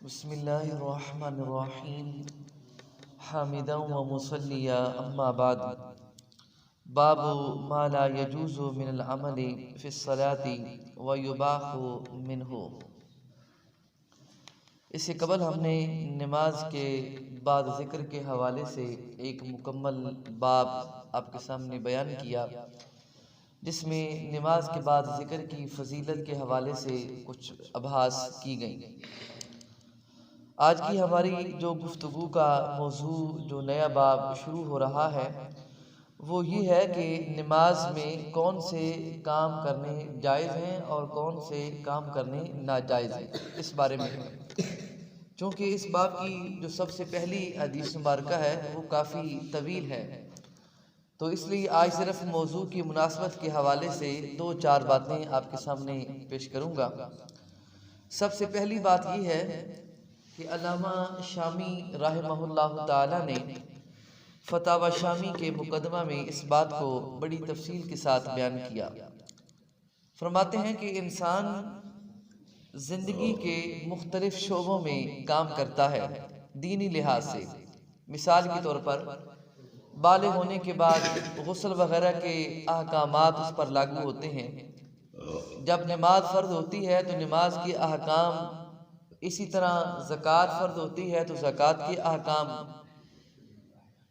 बिस्मिल्लाहिर्रहमानिर्रहीम हामिदन व मुसल्लिया अम्मा बाद बाबु मा ला यजूज़ु मिनल अमली फ़िस्सलाती व युबाहु मिन्हु। इससे कबल हमने नमाज के बाद ज़िक्र के हवाले से एक मुकम्मल बाब आपके सामने बयान किया, जिसमें नमाज के बाद ज़िक्र की फजीलत के हवाले से कुछ अभास की गई। आज की हमारी जो गुफ्तगू का मौजू, जो नया बाब शुरू हो रहा है, वो ये है कि नमाज में कौन से काम करने जायज़ हैं और कौन से काम करने नाजायज़ हैं, इस बारे में। चूँकि इस बाब की जो सबसे पहली हदीस मुबारका है वो काफ़ी तवील है, तो इसलिए आज सिर्फ मौजू की मुनासबत के हवाले से दो चार बातें आपके सामने पेश करूँगा। सबसे पहली बात यह है कि अल्लामा शामी रहमहुल्लाह ताला ने फतावा शामी के मुकदमा में इस बात को बड़ी तफसील के साथ बयान किया। फरमाते हैं कि इंसान ज़िंदगी के मुख्तलिफ शोबों में काम करता है दीनी लिहाज से। मिसाल के तौर पर बालिग होने के बाद गुस्ल वगैरह के अहकामात उस पर लागू होते हैं। जब नमाज फ़र्ज होती है तो नमाज के अहकाम, इसी तरह ज़कात फ़र्ज होती है तो ज़कात के अहकाम।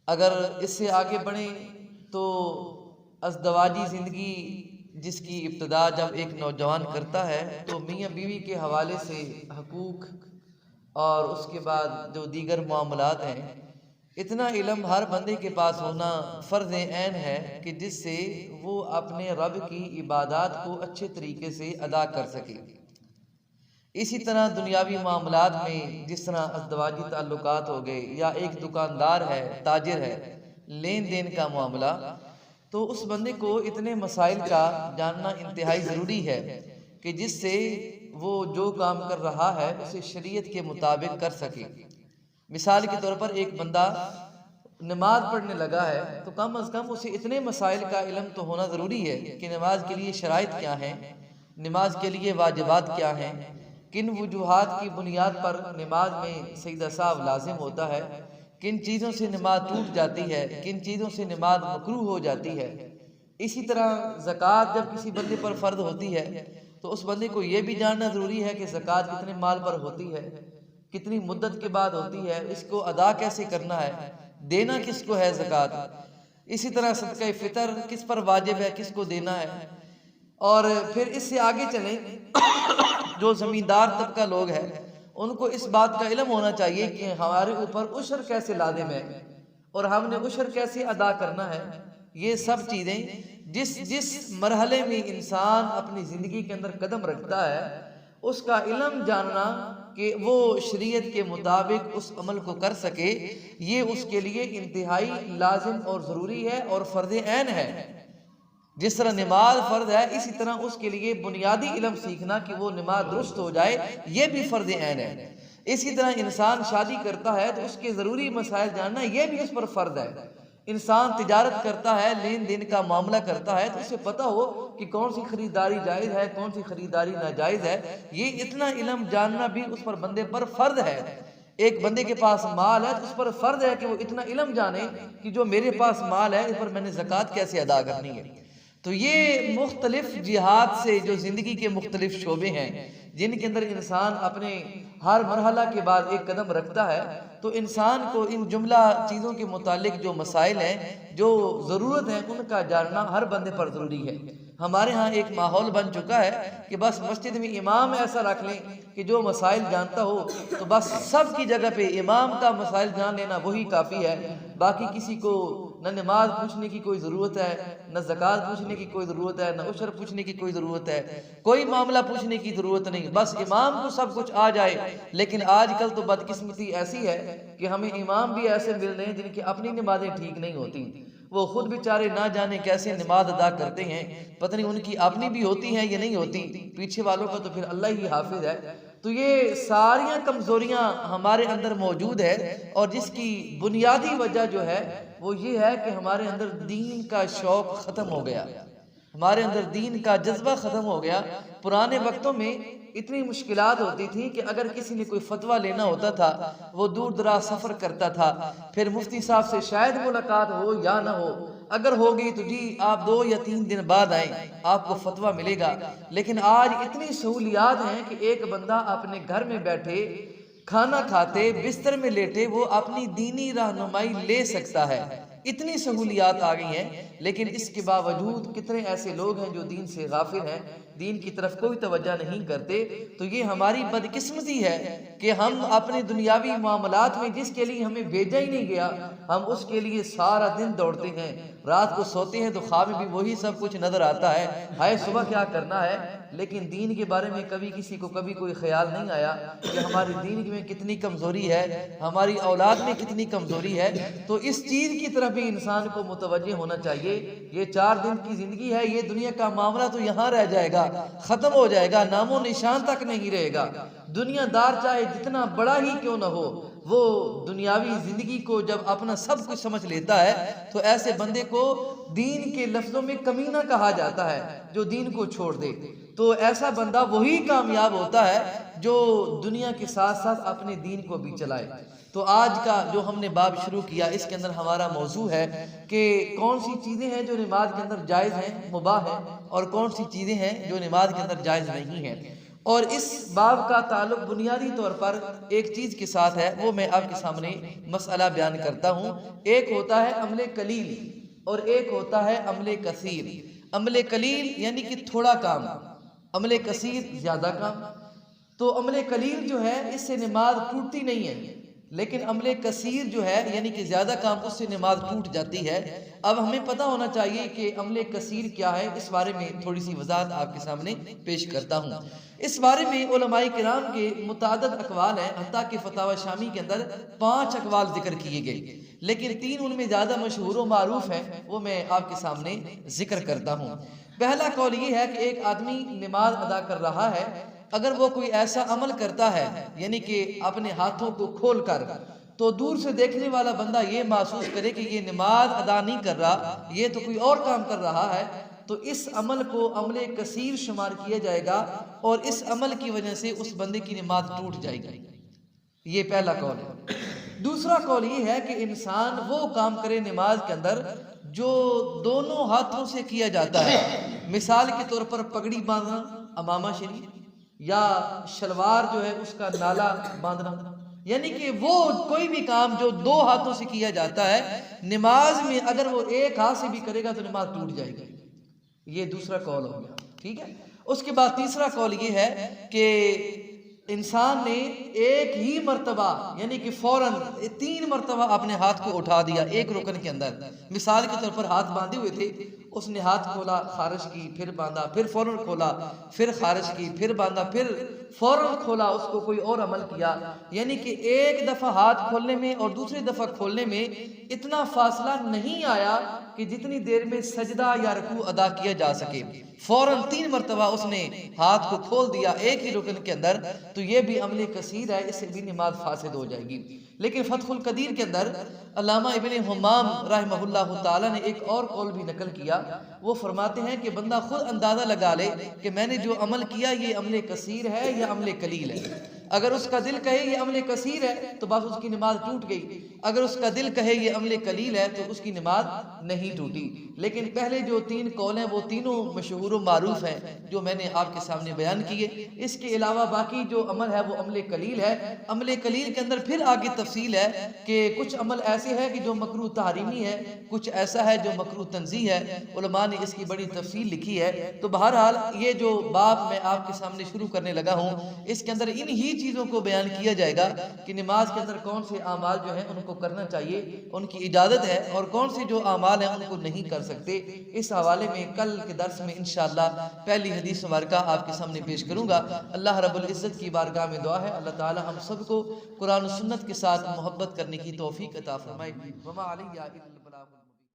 अगर इससे आगे बढ़ें तो अज़दवाजी ज़िंदगी जिसकी इब्तिदा जब एक नौजवान करता है तो मियाँ बीवी के हवाले से हकूक़ और उसके बाद जो दीगर मामलात हैं, इतना इल्म हर बंदे के पास होना फ़र्ज़ ऐन है कि जिससे वो अपने रब की इबादत को अच्छे तरीके से अदा कर सके। इसी तरह दुनियावी मामलात में जिस तरह अज़दवाजी ताल्लुकात हो गए, या एक दुकानदार है, ताजिर है, लेन देन का मामला, तो उस बंदे को इतने मसाइल का जानना इंतहाई ज़रूरी है कि जिससे वो जो काम कर रहा है उसे शरीयत के मुताबिक कर सके। मिसाल के तौर पर एक बंदा नमाज पढ़ने लगा है तो कम अज़ कम उसे इतने मसाइल का इल्म तो होना ज़रूरी है कि नमाज के लिए शराइत क्या हैं, नमाज के लिए वाजिबात क्या हैं, किन वजूहात की बुनियाद पर नमाज में सजदा साहब लाजिम होता है, किन चीज़ों से नमाज टूट जाती है, किन चीज़ों से नमाज मकरूह हो जाती है। इसी तरह ज़कात जब किसी बंदे पर फ़र्ज होती है तो उस बंदे को ये भी जानना ज़रूरी है कि ज़कात कितने माल पर होती है, कितनी मुद्दत के बाद होती है, इसको अदा कैसे करना है, देना किसको है ज़कात। इसी तरह सदका फ़ितर किस पर वाजिब है, किसको देना है। और फिर इससे आगे चलें, जो ज़मींदार तबका लोग हैं उनको इस बात का इल्म होना चाहिए कि हमारे ऊपर उशर कैसे लाजिम है और हमने उशर कैसे अदा करना है। ये सब चीज़ें जिस जिस मरहले में इंसान अपनी ज़िंदगी के अंदर कदम रखता है उसका इल्म जानना कि वो शरीयत के मुताबिक उस अमल को कर सके, ये उसके लिए इंतहाई लाजिम और ज़रूरी है और फ़र्ज़ ऐन है। जिस तरह नमाज फ़र्ज है, इसी तरह उसके लिए बुनियादी इल्म सीखना कि वो नमाज दुरुस्त हो जाए, ये भी फ़र्ज़ ऐन है। इसी तरह इंसान शादी करता है तो उसके ज़रूरी मसाइल जानना, ये भी उस पर फ़र्ज़ है। इंसान तिजारत करता है, लेन देन का मामला करता है, तो उसे पता हो कि कौन सी खरीदारी जायज़ है, कौन सी खरीदारी नाजायज़ है। ये इतना इल्म जानना भी उस पर बंदे पर फ़र्ज़ है। एक बंदे के पास माल है तो उस पर फ़र्ज़ है कि वो इतना इल्म जाने कि जो मेरे पास माल है इस पर मैंने ज़कात कैसे अदा करनी है। तो ये मुख्तलिफ जिहाद से जो ज़िंदगी के मुख्तलिफ शोबे हैं जिनके अंदर इंसान अपने हर मरहला के बाद एक कदम रखता है, तो इंसान को इन जुमला चीज़ों के मुतालिक जो मसाइल हैं, जो ज़रूरत है, उनका जानना हर बंदे पर ज़रूरी है। हमारे यहाँ एक माहौल बन चुका है कि बस मस्जिद में इमाम ऐसा रख लें कि जो मसाइल जानता हो, तो बस सब की जगह पे इमाम का मसाइल जान लेना वही काफ़ी है। बाकी किसी को न नमाज पूछने की कोई ज़रूरत है, न ज़कात पूछने की कोई ज़रूरत है, न उशर पूछने की कोई ज़रूरत है, कोई मामला पूछने की ज़रूरत नहीं, बस इमाम को सब कुछ आ जाए। लेकिन आजकल तो बदकिस्मती ऐसी है कि हमें इमाम भी ऐसे मिल रहे हैं जिनकी अपनी नमाजें ठीक नहीं होती। वो खुद बेचारे ना जाने कैसे नमाज अदा करते हैं, पता नहीं उनकी अपनी भी होती हैं या नहीं होती, पीछे वालों का तो फिर अल्लाह ही हाफिज है। तो ये सारियां कमजोरियां हमारे अंदर मौजूद है और जिसकी बुनियादी वजह जो है वो ये है कि हमारे अंदर दीन का शौक ख़त्म हो गया, हमारे अंदर दीन का जज्बा ख़त्म हो गया। पुराने वक्तों में इतनी मुश्किलात होती थी कि अगर किसी ने कोई फतवा लेना होता था वो दूर दराज सफ़र करता था, फिर मुफ्ती साहब से शायद मुलाकात हो या ना हो, अगर होगी तो जी आप 2 या 3 दिन बाद आए, आपको फतवा मिलेगा। लेकिन आज इतनी सहूलियात हैं कि एक बंदा अपने घर में बैठे, खाना खाते, बिस्तर में लेटे वो अपनी दीनी रहनुमाई ले सकता है। इतनी सहूलियात आ गई हैं, लेकिन इसके बावजूद कितने ऐसे लोग हैं जो दीन से गाफिल हैं, दीन की तरफ कोई तवज्जो नहीं करते। तो ये हमारी बदकिस्मती है कि हम अपने दुनियावी मामलात में जिसके लिए हमें भेजा ही नहीं गया, हम उसके लिए सारा दिन दौड़ते हैं, रात को सोते हैं तो ख्वाब में भी वही सब कुछ नजर आता है, हाय सुबह क्या करना है। लेकिन दीन के बारे में कभी किसी को कभी कोई ख्याल नहीं आया कि हमारी दीन में कितनी कमजोरी है, हमारी औलाद में कितनी कमजोरी है। तो इस चीज की तरफ भी इंसान को मुतवज्जो होना चाहिए। ये 4 दिन की जिंदगी है, ये दुनिया का मामला तो यहाँ रह जाएगा, खत्म हो जाएगा, नामो निशान तक नहीं रहेगा। दुनियादार चाहे जितना बड़ा ही क्यों ना हो, वो दुनियावी जिंदगी को जब अपना सब कुछ समझ लेता है तो ऐसे बंदे को दीन के लफ्जों में कमीना कहा जाता है, जो दीन को छोड़ दे। तो ऐसा बंदा वही कामयाब होता है जो दुनिया के साथ साथ अपने दीन को भी चलाए। तो आज का जो हमने बाब शुरू किया, इसके अंदर हमारा मौजू है कि कौन सी चीज़ें हैं जो नमाज के अंदर जायज़ हैं, मुबाह है, और कौन सी चीज़ें हैं जो नमाज के अंदर जायज़ नहीं है। और इस बाब का ताल्लुक बुनियादी तौर पर एक चीज़ के साथ है, वो मैं आपके सामने मसला बयान करता हूँ। एक होता है अमले कलील और एक होता है अमले कसीर। अमले कलील यानी कि थोड़ा काम, अमले कसीर ज़्यादा काम। तो अमले कलील जो है इससे नमाज टूटती नहीं है, लेकिन अमले कसीर जो है यानी कि ज़्यादा काम, उससे नमाज टूट जाती है। अब हमें पता होना चाहिए कि अमले कसीर क्या है, इस बारे में थोड़ी सी वजाहत आपके सामने पेश करता हूँ। इस बारे में उलमाए किराम के मुतादद अकवाल हैं, हत्ता कि फतावा शामी के अंदर 5 अकवाल जिक्र किए गए, लेकिन 3 उनमें ज़्यादा मशहूर व मारूफ हैं, वो मैं आपके सामने जिक्र करता हूँ। पहला कौल ये है कि एक आदमी नमाज अदा कर रहा है, अगर वो कोई ऐसा अमल करता है यानी कि अपने हाथों को खोल कर, तो दूर से देखने वाला बंदा ये महसूस करे कि ये नमाज अदा नहीं कर रहा, ये तो कोई और काम कर रहा है, तो इस अमल को अमले कसीर शुमार किया जाएगा और इस अमल की वजह से उस बंदे की नमाज टूट जाएगी। ये पहला कौल है। दूसरा कौल ये है कि इंसान वो काम करे नमाज के अंदर जो दोनों हाथों से किया जाता है। मिसाल के तौर पर पगड़ी बांधना, अमामा शरीफ, या शलवार जो है उसका नाला बांधना, यानी कि वो कोई भी काम जो 2 हाथों से किया जाता है, नमाज में अगर वो एक हाथ से भी करेगा तो नमाज टूट जाएगी। ये दूसरा कौल हो गया, ठीक है। उसके बाद तीसरा कौल ये है कि इंसान ने एक ही मर्तबा यानी कि फौरन 3 मर्तबा अपने हाथ को उठा दिया एक रुकन के अंदर। मिसाल के तौर पर हाथ बांधे हुए थे, उसने हाथ खोला, खारिज की, फिर बांधा, फिर फौरन खोला, फिर खारिज की, फिर बांधा, फिर फौरन खोला, उसको कोई और अमल किया। यानी कि एक दफ़ा हाथ खोलने में और दूसरी दफ़ा खोलने में इतना फासला नहीं आया कि जितनी देर में सजदा या रुकू अदा किया जा सके। फौरन 3 मरतबा उसने हाथ को खोल दिया एक ही रुकन के अंदर, तो ये भी अमले कसीर है, इससे भी नमाज फासिद हो जाएगी। लेकिन फतहुल कदीर के अंदर अल्लामा इब्ने हम्माम रहमहुल्लाह ताला ने एक और कौल भी नकल किया। वो फरमाते हैं कि बंदा खुद अंदाजा लगा ले कि मैंने जो अमल किया ये अमले कसीर है या अमले कलील है। अगर उसका दिल कहे ये अमले कसीर है तो बस उसकी नमाज टूट गई, अगर उसका दिल कहे ये अमले कलील है तो उसकी नमाज नहीं टूटी। लेकिन पहले जो 3 कौल हैं वो तीनों मशहूर व मारूफ हैं जो मैंने आपके सामने बयान किए। इसके अलावा बाकी जो अमल है वो अमले कलील है। अमले कलील के अंदर फिर आगे तफसील है कि कुछ अमल ऐसे है कि जो मकरूह तहरीमी है, कुछ ऐसा है जो मकरूह तंज़ीह है। उलमा ने इसकी बड़ी तफसील लिखी है। तो बहरहाल ये जो बाब मैं आपके सामने शुरू करने लगा हूँ, इसके अंदर इन ही चीज़ों को बयान किया जाएगा कि नमाज के अंदर कौन से आमाल जो हैं उनको करना चाहिए, उनकी इजाज़त है, और कौन से जो आमाल हैं उनको नहीं कर सकते। इस हवाले में कल के दर्स में इंशाअल्लाह पहली हदीस मुबारका आपके सामने पेश करूंगा। अल्लाह रब्बुल इज़्ज़त की बारगाह में दुआ है अल्लाह ताला हम सबको कुरान और सुन्नत के साथ मोहब्बत करने की तौफीक अता फरमाए। वमा अलैया इल्लल बलाग।